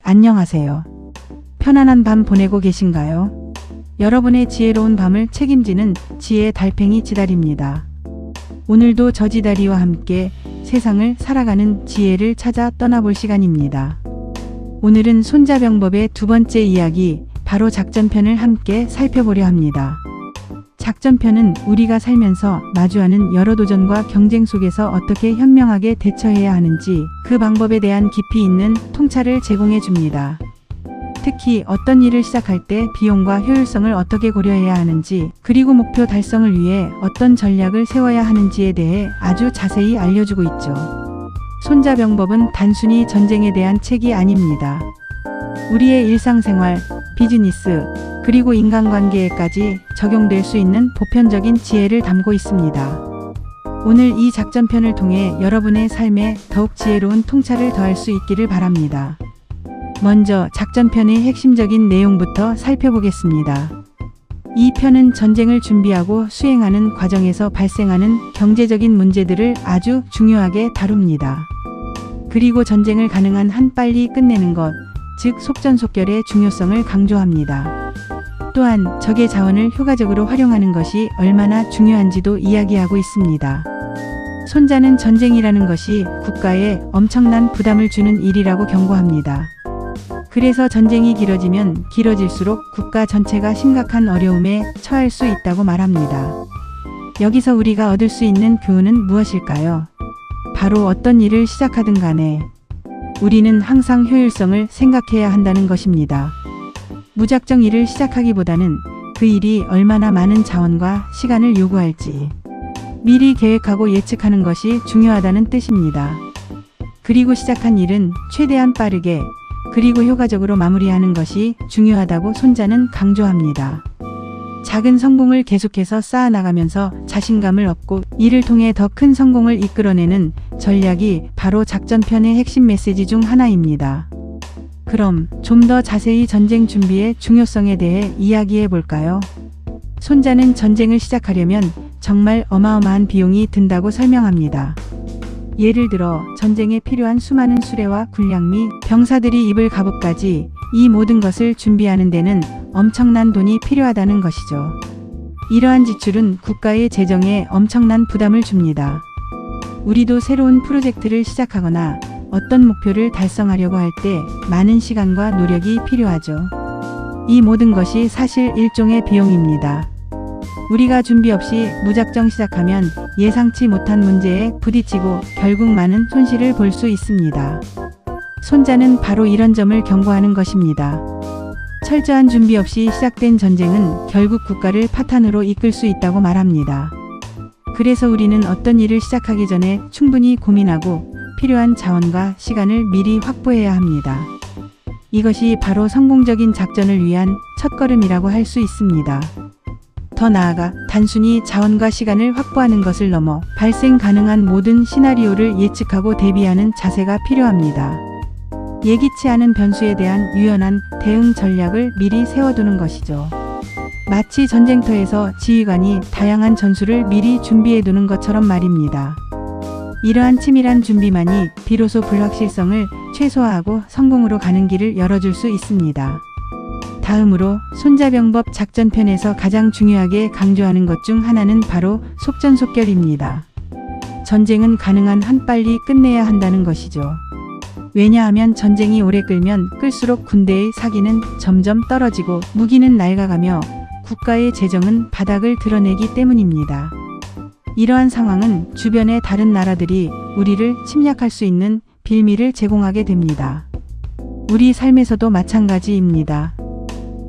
안녕하세요. 편안한 밤 보내고 계신가요? 여러분의 지혜로운 밤을 책임지는 지혜의 달팽이 지다리입니다. 오늘도 저 지다리와 함께 세상을 살아가는 지혜를 찾아 떠나볼 시간입니다. 오늘은 손자병법의 두 번째 이야기, 바로 작전편을 함께 살펴보려 합니다. 작전편은 우리가 살면서 마주하는 여러 도전과 경쟁 속에서 어떻게 현명하게 대처해야 하는지 그 방법에 대한 깊이 있는 통찰을 제공해 줍니다. 특히 어떤 일을 시작할 때 비용과 효율성을 어떻게 고려해야 하는지, 그리고 목표 달성을 위해 어떤 전략을 세워야 하는지에 대해 아주 자세히 알려주고 있죠. 손자병법은 단순히 전쟁에 대한 책이 아닙니다. 우리의 일상생활, 비즈니스, 그리고 인간관계에까지 적용될 수 있는 보편적인 지혜를 담고 있습니다. 오늘 이 작전편을 통해 여러분의 삶에 더욱 지혜로운 통찰을 더할 수 있기를 바랍니다. 먼저 작전편의 핵심적인 내용부터 살펴보겠습니다. 이 편은 전쟁을 준비하고 수행하는 과정에서 발생하는 경제적인 문제들을 아주 중요하게 다룹니다. 그리고 전쟁을 가능한 한 빨리 끝내는 것, 즉 속전속결의 중요성을 강조합니다. 또한 적의 자원을 효과적으로 활용하는 것이 얼마나 중요한지도 이야기하고 있습니다. 손자는 전쟁이라는 것이 국가에 엄청난 부담을 주는 일이라고 경고합니다. 그래서 전쟁이 길어지면 길어질수록 국가 전체가 심각한 어려움에 처할 수 있다고 말합니다. 여기서 우리가 얻을 수 있는 교훈은 무엇일까요? 바로 어떤 일을 시작하든 간에 우리는 항상 효율성을 생각해야 한다는 것입니다. 무작정 일을 시작하기보다는 그 일이 얼마나 많은 자원과 시간을 요구할지 미리 계획하고 예측하는 것이 중요하다는 뜻입니다. 그리고 시작한 일은 최대한 빠르게 그리고 효과적으로 마무리하는 것이 중요하다고 손자는 강조합니다. 작은 성공을 계속해서 쌓아나가면서 자신감을 얻고 이를 통해 더 큰 성공을 이끌어내는 전략이 바로 작전편의 핵심 메시지 중 하나입니다. 그럼 좀 더 자세히 전쟁 준비의 중요성에 대해 이야기해 볼까요? 손자는 전쟁을 시작하려면 정말 어마어마한 비용이 든다고 설명합니다. 예를 들어 전쟁에 필요한 수많은 수레와 군량 및 병사들이 입을 갑옷까지 이 모든 것을 준비하는 데는 엄청난 돈이 필요하다는 것이죠. 이러한 지출은 국가의 재정에 엄청난 부담을 줍니다. 우리도 새로운 프로젝트를 시작하거나 어떤 목표를 달성하려고 할 때 많은 시간과 노력이 필요하죠. 이 모든 것이 사실 일종의 비용입니다. 우리가 준비 없이 무작정 시작하면 예상치 못한 문제에 부딪히고 결국 많은 손실을 볼 수 있습니다. 손자는 바로 이런 점을 경고하는 것입니다. 철저한 준비 없이 시작된 전쟁은 결국 국가를 파탄으로 이끌 수 있다고 말합니다. 그래서 우리는 어떤 일을 시작하기 전에 충분히 고민하고 필요한 자원과 시간을 미리 확보해야 합니다. 이것이 바로 성공적인 작전을 위한 첫걸음이라고 할 수 있습니다. 더 나아가 단순히 자원과 시간을 확보하는 것을 넘어 발생 가능한 모든 시나리오를 예측하고 대비하는 자세가 필요합니다. 예기치 않은 변수에 대한 유연한 대응 전략을 미리 세워두는 것이죠. 마치 전쟁터에서 지휘관이 다양한 전술을 미리 준비해두는 것처럼 말입니다. 이러한 치밀한 준비만이 비로소 불확실성을 최소화하고 성공으로 가는 길을 열어줄 수 있습니다. 다음으로 손자병법 작전편에서 가장 중요하게 강조하는 것 중 하나는 바로 속전속결입니다. 전쟁은 가능한 한 빨리 끝내야 한다는 것이죠. 왜냐하면 전쟁이 오래 끌면 끌수록 군대의 사기는 점점 떨어지고 무기는 낡아가며 국가의 재정은 바닥을 드러내기 때문입니다. 이러한 상황은 주변의 다른 나라들이 우리를 침략할 수 있는 빌미를 제공하게 됩니다. 우리 삶에서도 마찬가지입니다.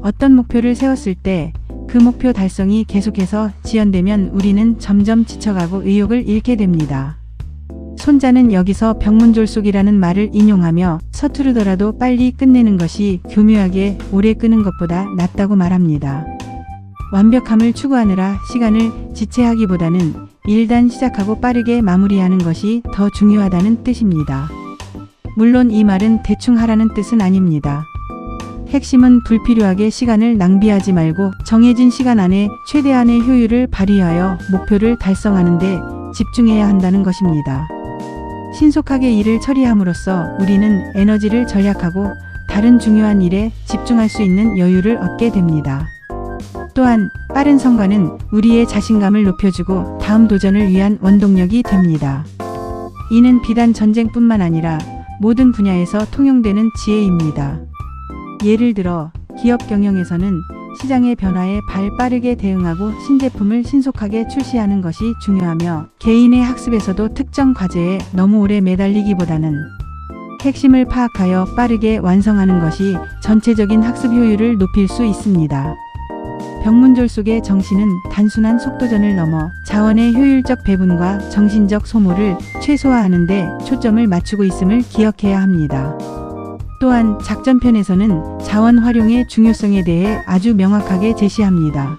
어떤 목표를 세웠을 때 그 목표 달성이 계속해서 지연되면 우리는 점점 지쳐가고 의욕을 잃게 됩니다. 손자는 여기서 병문졸속이라는 말을 인용하며 서투르더라도 빨리 끝내는 것이 교묘하게 오래 끄는 것보다 낫다고 말합니다. 완벽함을 추구하느라 시간을 지체하기보다는 일단 시작하고 빠르게 마무리하는 것이 더 중요하다는 뜻입니다. 물론 이 말은 대충 하라는 뜻은 아닙니다. 핵심은 불필요하게 시간을 낭비하지 말고 정해진 시간 안에 최대한의 효율을 발휘하여 목표를 달성하는 데 집중해야 한다는 것입니다. 신속하게 일을 처리함으로써 우리는 에너지를 절약하고 다른 중요한 일에 집중할 수 있는 여유를 얻게 됩니다. 또한 빠른 성과는 우리의 자신감을 높여주고 다음 도전을 위한 원동력이 됩니다. 이는 비단 전쟁뿐만 아니라 모든 분야에서 통용되는 지혜입니다. 예를 들어 기업 경영에서는 시장의 변화에 빠르게 대응하고 신제품을 신속하게 출시하는 것이 중요하며, 개인의 학습에서도 특정 과제에 너무 오래 매달리기보다는 핵심을 파악하여 빠르게 완성하는 것이 전체적인 학습 효율을 높일 수 있습니다. 병문졸속의 정신은 단순한 속도전을 넘어 자원의 효율적 배분과 정신적 소모를 최소화하는 데 초점을 맞추고 있음을 기억해야 합니다. 또한 작전편에서는 자원 활용의 중요성에 대해 아주 명확하게 제시합니다.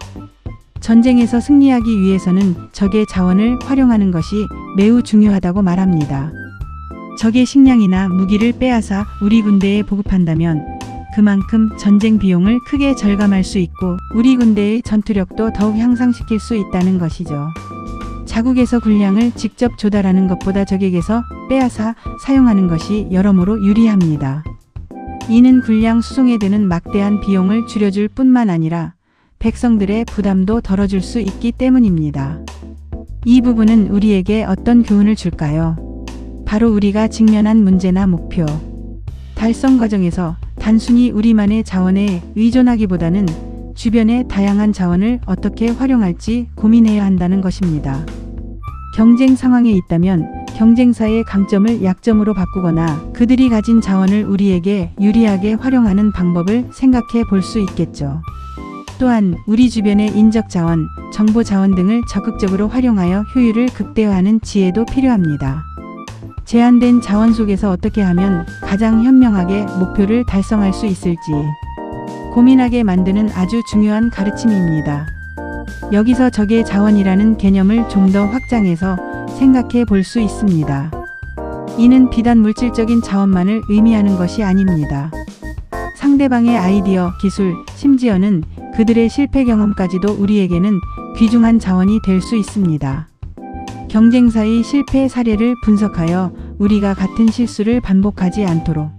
전쟁에서 승리하기 위해서는 적의 자원을 활용하는 것이 매우 중요하다고 말합니다. 적의 식량이나 무기를 빼앗아 우리 군대에 보급한다면 그만큼 전쟁 비용을 크게 절감할 수 있고 우리 군대의 전투력도 더욱 향상시킬 수 있다는 것이죠. 자국에서 군량을 직접 조달하는 것보다 적에게서 빼앗아 사용하는 것이 여러모로 유리합니다. 이는 군량 수송에 드는 막대한 비용을 줄여줄 뿐만 아니라 백성들의 부담도 덜어줄 수 있기 때문입니다. 이 부분은 우리에게 어떤 교훈을 줄까요? 바로 우리가 직면한 문제나 목표 달성 과정에서 단순히 우리만의 자원에 의존하기보다는 주변의 다양한 자원을 어떻게 활용할지 고민해야 한다는 것입니다. 경쟁 상황에 있다면 경쟁사의 강점을 약점으로 바꾸거나 그들이 가진 자원을 우리에게 유리하게 활용하는 방법을 생각해 볼 수 있겠죠. 또한 우리 주변의 인적 자원, 정보 자원 등을 적극적으로 활용하여 효율을 극대화하는 지혜도 필요합니다. 제한된 자원 속에서 어떻게 하면 가장 현명하게 목표를 달성할 수 있을지 고민하게 만드는 아주 중요한 가르침입니다. 여기서 적의 자원이라는 개념을 좀 더 확장해서 생각해 볼 수 있습니다. 이는 비단 물질적인 자원만을 의미하는 것이 아닙니다. 상대방의 아이디어, 기술, 심지어는 그들의 실패 경험까지도 우리에게는 귀중한 자원이 될 수 있습니다. 경쟁사의 실패 사례를 분석하여 우리가 같은 실수를 반복하지 않도록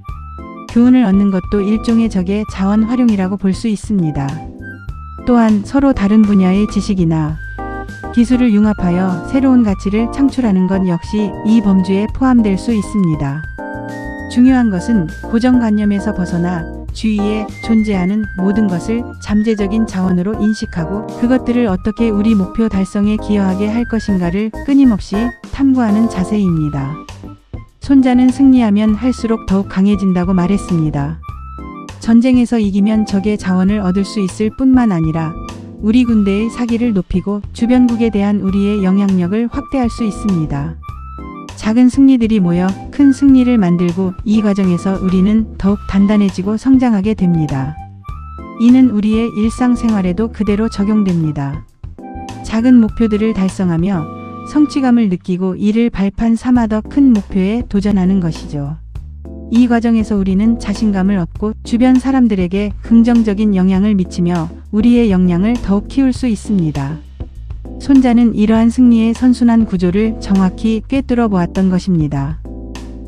교훈을 얻는 것도 일종의 적의 자원 활용이라고 볼 수 있습니다. 또한 서로 다른 분야의 지식이나 기술을 융합하여 새로운 가치를 창출하는 것 역시 이 범주에 포함될 수 있습니다. 중요한 것은 고정관념에서 벗어나 주위에 존재하는 모든 것을 잠재적인 자원으로 인식하고 그것들을 어떻게 우리 목표 달성에 기여하게 할 것인가를 끊임없이 탐구하는 자세입니다. 손자는 승리하면 할수록 더욱 강해진다고 말했습니다. 전쟁에서 이기면 적의 자원을 얻을 수 있을 뿐만 아니라 우리 군대의 사기를 높이고 주변국에 대한 우리의 영향력을 확대할 수 있습니다. 작은 승리들이 모여 큰 승리를 만들고 이 과정에서 우리는 더욱 단단해지고 성장하게 됩니다. 이는 우리의 일상생활에도 그대로 적용됩니다. 작은 목표들을 달성하며 성취감을 느끼고 이를 발판 삼아 더 큰 목표에 도전하는 것이죠. 이 과정에서 우리는 자신감을 얻고 주변 사람들에게 긍정적인 영향을 미치며 우리의 역량을 더욱 키울 수 있습니다. 손자는 이러한 승리의 선순환 구조를 정확히 꿰뚫어 보았던 것입니다.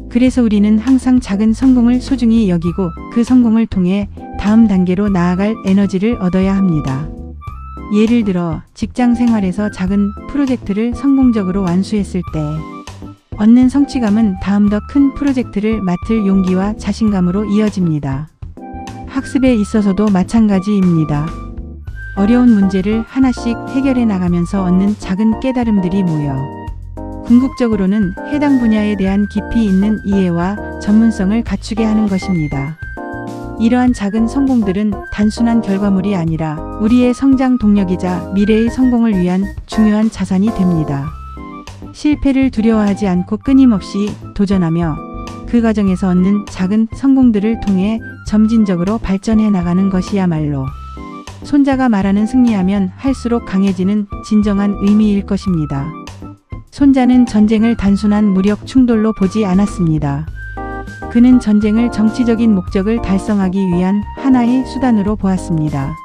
그래서 우리는 항상 작은 성공을 소중히 여기고 그 성공을 통해 다음 단계로 나아갈 에너지를 얻어야 합니다. 예를 들어 직장 생활에서 작은 프로젝트를 성공적으로 완수했을 때 얻는 성취감은 다음 더 큰 프로젝트를 맡을 용기와 자신감으로 이어집니다. 학습에 있어서도 마찬가지입니다. 어려운 문제를 하나씩 해결해 나가면서 얻는 작은 깨달음들이 모여 궁극적으로는 해당 분야에 대한 깊이 있는 이해와 전문성을 갖추게 하는 것입니다. 이러한 작은 성공들은 단순한 결과물이 아니라 우리의 성장 동력이자 미래의 성공을 위한 중요한 자산이 됩니다. 실패를 두려워하지 않고 끊임없이 도전하며 그 과정에서 얻는 작은 성공들을 통해 점진적으로 발전해 나가는 것이야말로 손자가 말하는 승리하면 할수록 강해지는 진정한 의미일 것입니다. 손자는 전쟁을 단순한 무력 충돌로 보지 않았습니다. 그는 전쟁을 정치적인 목적을 달성하기 위한 하나의 수단으로 보았습니다.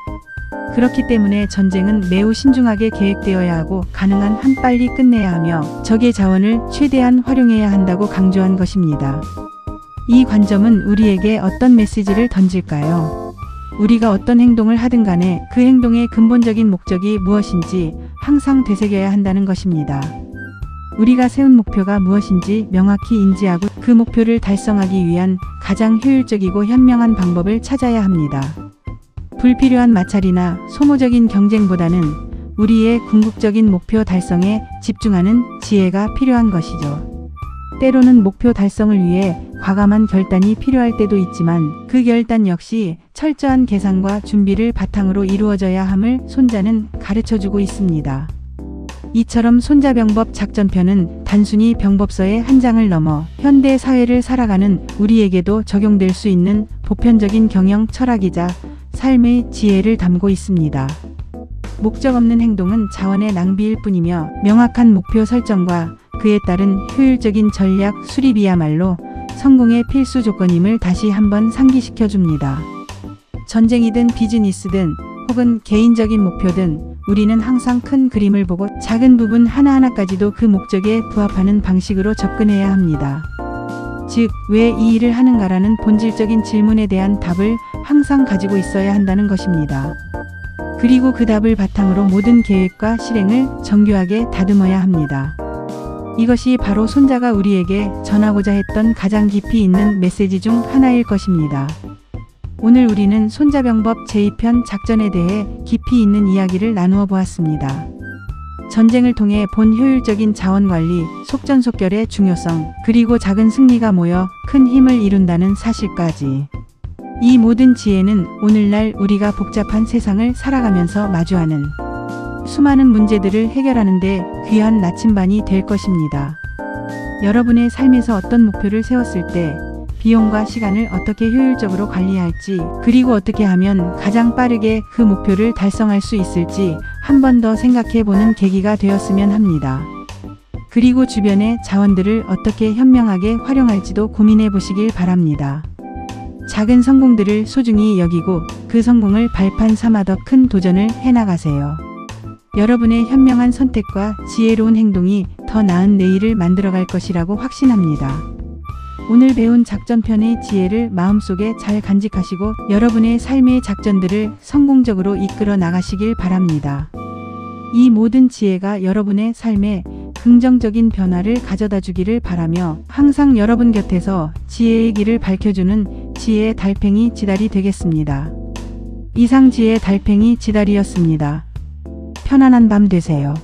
그렇기 때문에 전쟁은 매우 신중하게 계획되어야 하고 가능한 한 빨리 끝내야 하며 적의 자원을 최대한 활용해야 한다고 강조한 것입니다. 이 관점은 우리에게 어떤 메시지를 던질까요? 우리가 어떤 행동을 하든 간에 그 행동의 근본적인 목적이 무엇인지 항상 되새겨야 한다는 것입니다. 우리가 세운 목표가 무엇인지 명확히 인지하고 그 목표를 달성하기 위한 가장 효율적이고 현명한 방법을 찾아야 합니다. 불필요한 마찰이나 소모적인 경쟁보다는 우리의 궁극적인 목표 달성에 집중하는 지혜가 필요한 것이죠. 때로는 목표 달성을 위해 과감한 결단이 필요할 때도 있지만 그 결단 역시 철저한 계산과 준비를 바탕으로 이루어져야 함을 손자는 가르쳐주고 있습니다. 이처럼 손자병법 작전편은 단순히 병법서의 한 장을 넘어 현대 사회를 살아가는 우리에게도 적용될 수 있는 보편적인 경영 철학이자 삶의 지혜를 담고 있습니다. 목적 없는 행동은 자원의 낭비일 뿐이며 명확한 목표 설정과 그에 따른 효율적인 전략 수립이야말로 성공의 필수 조건임을 다시 한번 상기시켜 줍니다. 전쟁이든 비즈니스든 혹은 개인적인 목표든 우리는 항상 큰 그림을 보고 작은 부분 하나하나까지도 그 목적에 부합하는 방식으로 접근해야 합니다. 즉, 왜 이 일을 하는가라는 본질적인 질문에 대한 답을 항상 가지고 있어야 한다는 것입니다. 그리고 그 답을 바탕으로 모든 계획과 실행을 정교하게 다듬어야 합니다. 이것이 바로 손자가 우리에게 전하고자 했던 가장 깊이 있는 메시지 중 하나일 것입니다. 오늘 우리는 손자병법 제2편 작전에 대해 깊이 있는 이야기를 나누어 보았습니다. 전쟁을 통해 본 효율적인 자원관리, 속전속결의 중요성, 그리고 작은 승리가 모여 큰 힘을 이룬다는 사실까지. 이 모든 지혜는 오늘날 우리가 복잡한 세상을 살아가면서 마주하는 수많은 문제들을 해결하는 데 귀한 나침반이 될 것입니다. 여러분의 삶에서 어떤 목표를 세웠을 때 비용과 시간을 어떻게 효율적으로 관리할지, 그리고 어떻게 하면 가장 빠르게 그 목표를 달성할 수 있을지 한 번 더 생각해 보는 계기가 되었으면 합니다. 그리고 주변의 자원들을 어떻게 현명하게 활용할지도 고민해 보시길 바랍니다. 작은 성공들을 소중히 여기고 그 성공을 발판 삼아 더 큰 도전을 해나가세요. 여러분의 현명한 선택과 지혜로운 행동이 더 나은 내일을 만들어갈 것이라고 확신합니다. 오늘 배운 작전편의 지혜를 마음속에 잘 간직하시고 여러분의 삶의 작전들을 성공적으로 이끌어 나가시길 바랍니다. 이 모든 지혜가 여러분의 삶에 긍정적인 변화를 가져다 주기를 바라며 항상 여러분 곁에서 지혜의 길을 밝혀주는 지혜의 달팽이 지달이 되겠습니다. 이상 지혜의 달팽이 지달이었습니다. 편안한 밤 되세요.